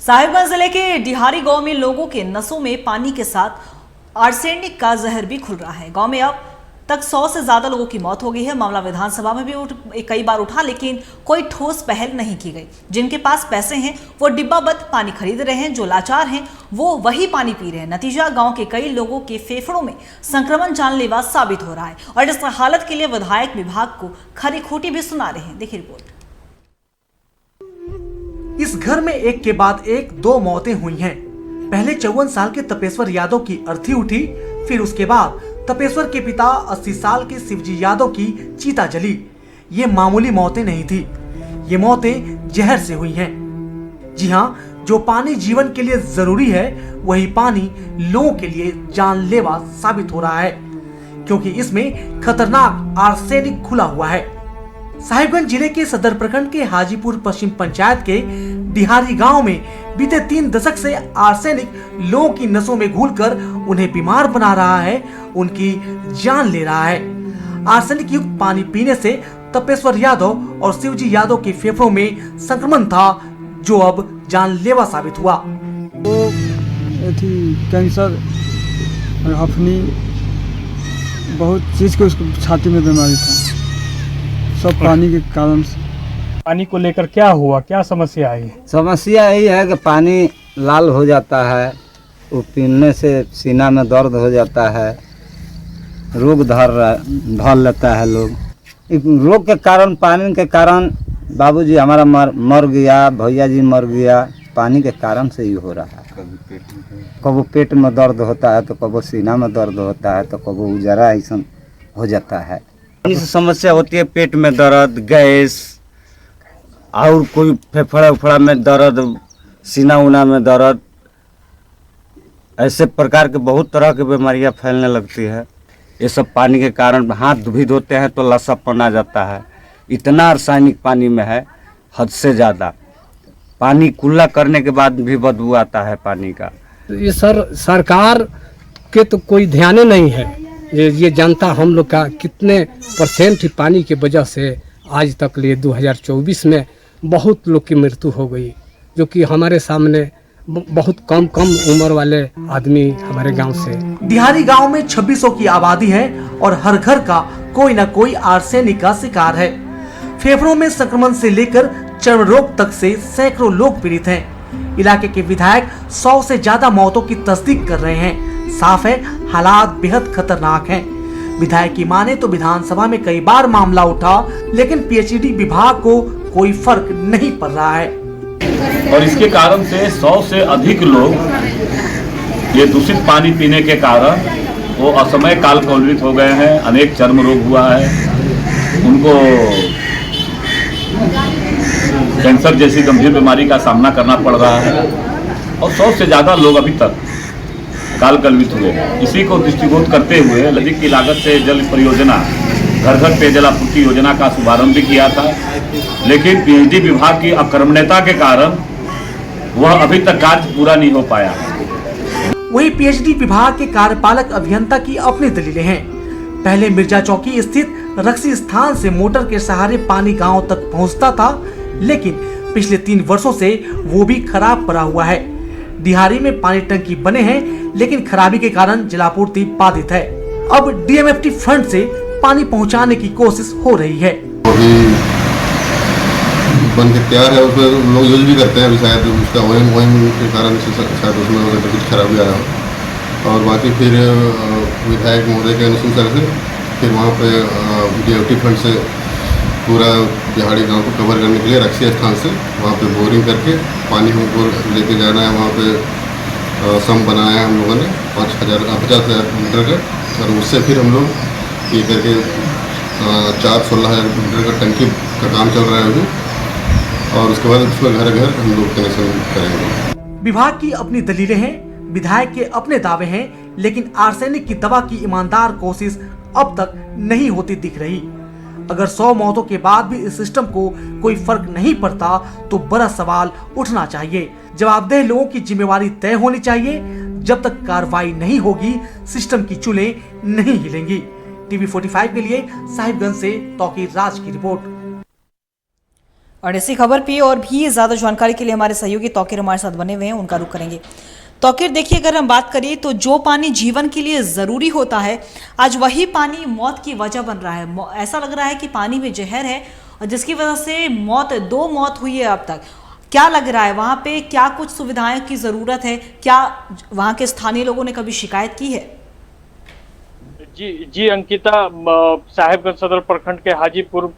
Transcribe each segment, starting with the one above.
साहिबगंज जिले के डिहारी गांव में लोगों के नसों में पानी के साथ आर्सेनिक का जहर भी घुल रहा है। गांव में अब तक 100 से ज्यादा लोगों की मौत हो गई है। मामला विधानसभा में भी कई बार उठा, लेकिन कोई ठोस पहल नहीं की गई। जिनके पास पैसे हैं वो डिब्बाबंद पानी खरीद रहे हैं, जो लाचार हैं वो वही पानी पी रहे हैं। नतीजा, गांव के कई लोगों के फेफड़ों में संक्रमण जानलेवा साबित हो रहा है और इस हालत के लिए विधायक विभाग को खरी खोटी भी सुना रहे हैं। देखिए रिपोर्ट। इस घर में एक के बाद एक दो मौतें हुई हैं। पहले 54 साल के तपेश्वर यादव की अर्थी उठी, फिर उसके बाद तपेश्वर के पिता 80 साल के शिवजी यादव की चीता जली। ये मामूली मौतें नहीं थी, ये मौतें जहर से हुई हैं। जी हाँ, जो पानी जीवन के लिए जरूरी है वही पानी लोगों के लिए जानलेवा साबित हो रहा है, क्योंकि इसमें खतरनाक आर्सेनिक घुला हुआ है। साहिबगंज जिले के सदर प्रखंड के हाजीपुर पश्चिम पंचायत के डिहारी गांव में बीते 3 दशक से आर्सेनिक लोगों की नसों में घुलकर उन्हें बीमार बना रहा है, उनकी जान ले रहा है। आर्सेनिक युक्त पानी पीने से तपेश्वर यादव और शिवजी यादव के फेफड़ों में संक्रमण था, जो अब जानलेवा साबित हुआ। वो कैंसर, अफनी, बहुत चीज को उसको छाती में बीमारी था, सब पानी के कारण से। पानी को लेकर क्या हुआ, क्या समस्या आई? समस्या यही है कि पानी लाल हो जाता है, वो पीने से सीना में दर्द हो जाता है, रोग धर लेता है लोग। रोग के कारण, पानी के कारण बाबूजी हमारा मर गया, भैया जी मर गया, पानी के कारण से ही हो रहा है। कबो पेट में दर्द होता है, तो कबो सीना में दर्द होता है, तो कबो उजरा ऐसा हो जाता है। समस्या होती है पेट में दर्द, गैस, और कोई फेफड़ा उफड़ा में दर्द, सीना उना में दर्द, ऐसे प्रकार के बहुत तरह की बीमारियां फैलने लगती है। ये सब पानी के कारण। हाथ भी धोते हैं तो लसापन आ जाता है। इतना रासायनिक पानी में है, हद से ज़्यादा। पानी कुल्ला करने के बाद भी बदबू आता है पानी का। ये सरकार के तो कोई ध्यान नहीं है। ये जनता हम लोग का कितने % पानी की वजह से आज तक लिए 2024 में बहुत लोग की मृत्यु हो गई, जो कि हमारे सामने बहुत कम उम्र वाले आदमी हमारे गांव से। डिहारी गांव में 2600 की आबादी है और हर घर का कोई न कोई आर्सेनिक का शिकार है। फेफड़ों में संक्रमण से लेकर चर्म रोग तक से सैकड़ों लोग पीड़ित हैं। इलाके के विधायक 100 से ज्यादा मौतों की तस्दीक कर रहे हैं। साफ है, हालात बेहद खतरनाक हैं। विधायक की माने तो विधानसभा में कई बार मामला उठा, लेकिन पीएचईडी विभाग को कोई फर्क नहीं पड़ रहा है। और इसके कारण से 100 से अधिक लोग ये दूषित पानी पीने के कारण वो असमय काल कलवित हो गए हैं। अनेक चर्म रोग हुआ है, उनको कैंसर जैसी गंभीर बीमारी का सामना करना पड़ रहा है और 100 से ज़्यादा लोग अभी तक काल कलवित हुए। इसी को दृष्टिगोचर करते हुए अधिक की लागत से जल परियोजना, घर घर पेयजल आपूर्ति योजना का शुभारंभ भी किया था, लेकिन पीएचडी विभाग की अकर्मण्यता के कारण वह अभी तक कार्य पूरा नहीं हो पाया। वही पीएचडी विभाग के कार्यपालक अभियंता की अपनी दलीलें हैं। पहले मिर्जा चौकी स्थित रक्सी स्थान से मोटर के सहारे पानी गांव तक पहुंचता था, लेकिन पिछले 3 वर्षों से वो भी खराब पड़ा हुआ है। डिहारी में पानी टंकी बने हैं, लेकिन खराबी के कारण जलापूर्ति बाधित है। अब डीएमएफटी फंड से पानी पहुंचाने की कोशिश हो रही है। बन के तैयार है, उसमें लोग यूज भी करते हैं। अभी शायद उसका ओएम के कारण से शायद उसमें कुछ खराबी आया हो। और बाकी फिर विधायक महोदय के अनुसार से फिर वहाँ पे डीएमएफटी फंड से पूरा दिहाड़ी गांव को कवर करने के लिए रक्सी स्थान से वहाँ पे बोरिंग करके पानी हमको लेके जाना है। वहाँ पे सम बनाया है हम लोगों ने 50,000 लीटर का, और उससे फिर हम लोग ये करके 4-16,000 लीटर का टंकी का काम चल रहा है अभी, और उसके बाद उसमें घर घर हम लोग कनेक्शन करेंगे। विभाग की अपनी दलीलें हैं, विधायक के अपने दावे हैं, लेकिन आर्सेनिक की दवा की ईमानदार कोशिश अब तक नहीं होती दिख रही। अगर 100 मौतों के बाद भी इस सिस्टम को कोई फर्क नहीं पड़ता, तो बड़ा सवाल उठना चाहिए। जवाबदेह लोगों की जिम्मेवारी तय होनी चाहिए। जब तक कार्रवाई नहीं होगी, सिस्टम की चूल्हे नहीं हिलेंगी। टीवी 45 के लिए साहिबगंज से तौकीर राज की रिपोर्ट। और इसी खबर पे और भी ज़्यादा जानकारी के लिए हमारे सहयोगी तौकीर हमारे साथ बने हुए हैं, उनका रुख करेंगे। तौकीर, देखिए, अगर हम बात करें तो जो पानी जीवन के लिए ज़रूरी होता है, आज वही पानी मौत की वजह बन रहा है। ऐसा लग रहा है कि पानी में जहर है और जिसकी वजह से 2 मौत हुई है अब तक। क्या लग रहा है वहाँ पे, क्या कुछ सुविधाएं की ज़रूरत है? क्या वहाँ के स्थानीय लोगों ने कभी शिकायत की है? जी अंकिता, साहेबगंज सदर प्रखंड के हाजीपुर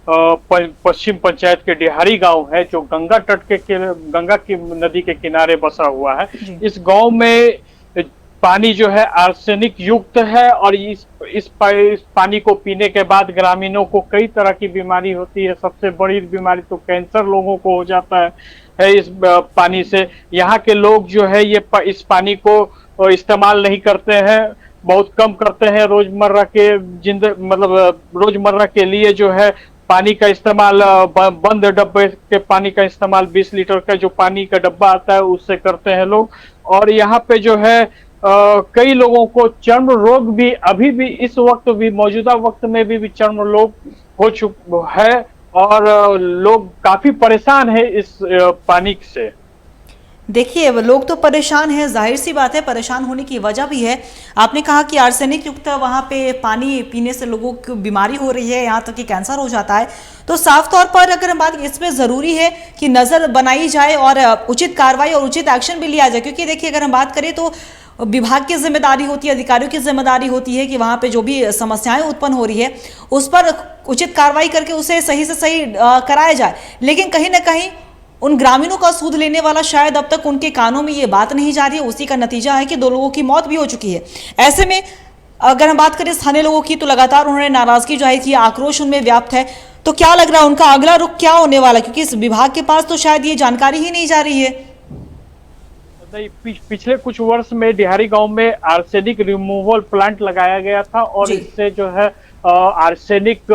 पश्चिम पंचायत के डिहारी गांव है, जो गंगा तट के गंगा की नदी के किनारे बसा हुआ है। इस गांव में पानी जो है आर्सेनिक युक्त है और इस पानी को पीने के बाद ग्रामीणों को कई तरह की बीमारी होती है। सबसे बड़ी बीमारी तो कैंसर लोगों को हो जाता है इस पानी से। यहाँ के लोग जो है ये इस पानी को इस्तेमाल नहीं करते हैं, बहुत कम करते हैं। रोजमर्रा के रोजमर्रा के लिए जो है पानी का इस्तेमाल बंद डब्बे के पानी का इस्तेमाल 20 लीटर का जो पानी का डब्बा आता है उससे करते हैं लोग। और यहाँ पे जो है कई लोगों को चर्म रोग भी अभी भी इस वक्त भी मौजूदा वक्त में भी चर्म रोग हो चुका है और लोग काफी परेशान है इस पानी से। देखिए, लोग तो परेशान हैं, जाहिर सी बात है, परेशान होने की वजह भी है। आपने कहा कि आर्सेनिक युक्त वहाँ पे पानी पीने से लोगों को बीमारी हो रही है, यहाँ तक कि कैंसर हो जाता है। तो साफ तौर पर अगर हम बात, इसमें ज़रूरी है कि नज़र बनाई जाए और उचित कार्रवाई और उचित एक्शन भी लिया जाए, क्योंकि देखिए, अगर हम बात करें तो विभाग की जिम्मेदारी होती है, अधिकारियों की जिम्मेदारी होती है कि वहाँ पे जो भी समस्याएं उत्पन्न हो रही है उस पर उचित कार्रवाई करके उसे सही से सही कराया जाए। लेकिन कहीं ना कहीं उन ग्रामीणों का सूद लेने वाला शायद अब तक उनके कानों में ये बात नहीं जा रही है। उसी का नतीजा है कि 2 लोगों की मौत भी हो चुकी है। ऐसे में अगर हम बात करें स्थानीय लोगों की, तो लगातार उन्होंने नाराजगी जाहिर की, आक्रोश उनमें व्याप्त है। तो क्या लग रहा है उनका अगला रुख क्या होने वाला है, क्योंकि इस विभाग के पास तो शायद ये जानकारी ही नहीं जा रही है। पिछले कुछ वर्ष में डिहारी गांव में आर्सेनिक रिमूवल प्लांट लगाया गया था और इससे जो है आर्सेनिक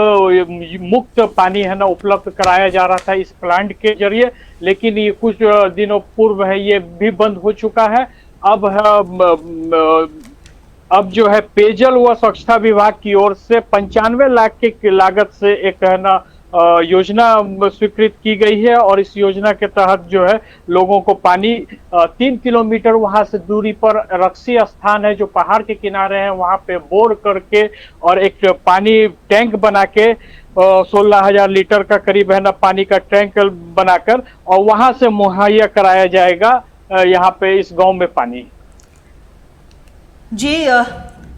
मुक्त पानी है ना उपलब्ध कराया जा रहा था इस प्लांट के जरिए। लेकिन ये कुछ दिनों पूर्व है ये भी बंद हो चुका है। अब जो है पेयजल व स्वच्छता विभाग की ओर से 95 लाख की लागत से एक है ना योजना स्वीकृत की गई है और इस योजना के तहत जो है लोगों को पानी 3 किलोमीटर वहां से दूरी पर रक्सी स्थान है जो पहाड़ के किनारे है, वहां पे बोर करके और एक पानी टैंक बना के 16,000 लीटर का करीब है ना पानी का टैंक बनाकर और वहां से मुहैया कराया जाएगा यहाँ पे इस गांव में पानी। जी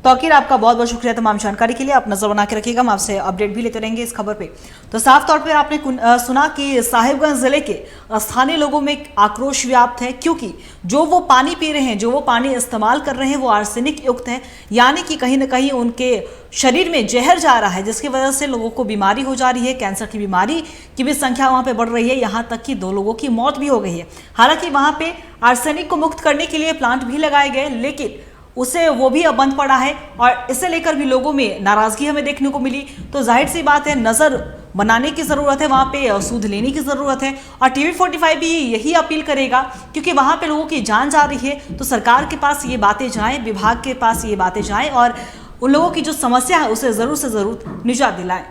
तौकीर, आपका बहुत बहुत शुक्रिया तमाम जानकारी के लिए। आप नजर बना के रखिएगा, हम आपसे अपडेट भी लेते रहेंगे इस खबर पे। तो साफ तौर पे आपने सुना कि साहिबगंज जिले के स्थानीय लोगों में आक्रोश व्याप्त है, क्योंकि जो वो पानी पी रहे हैं, जो वो पानी इस्तेमाल कर रहे हैं, वो आर्सेनिक युक्त है, यानी कि कहीं ना कहीं उनके शरीर में जहर जा रहा है, जिसकी वजह से लोगों को बीमारी हो जा रही है। कैंसर की बीमारी की भी संख्या वहाँ पे बढ़ रही है, यहाँ तक कि 2 लोगों की मौत भी हो गई है। हालांकि वहाँ पे आर्सेनिक को मुक्त करने के लिए प्लांट भी लगाए गए, लेकिन उसे वो भी अब बंद पड़ा है और इसे लेकर भी लोगों में नाराजगी हमें देखने को मिली। तो जाहिर सी बात है, नज़र बनाने की ज़रूरत है, वहाँ पे सूद लेने की ज़रूरत है और TV45 भी यही अपील करेगा, क्योंकि वहाँ पे लोगों की जान जा रही है। तो सरकार के पास ये बातें जाएं, विभाग के पास ये बातें जाएं और उन लोगों की जो समस्या है उसे ज़रूर से ज़रूर निजात दिलाएं।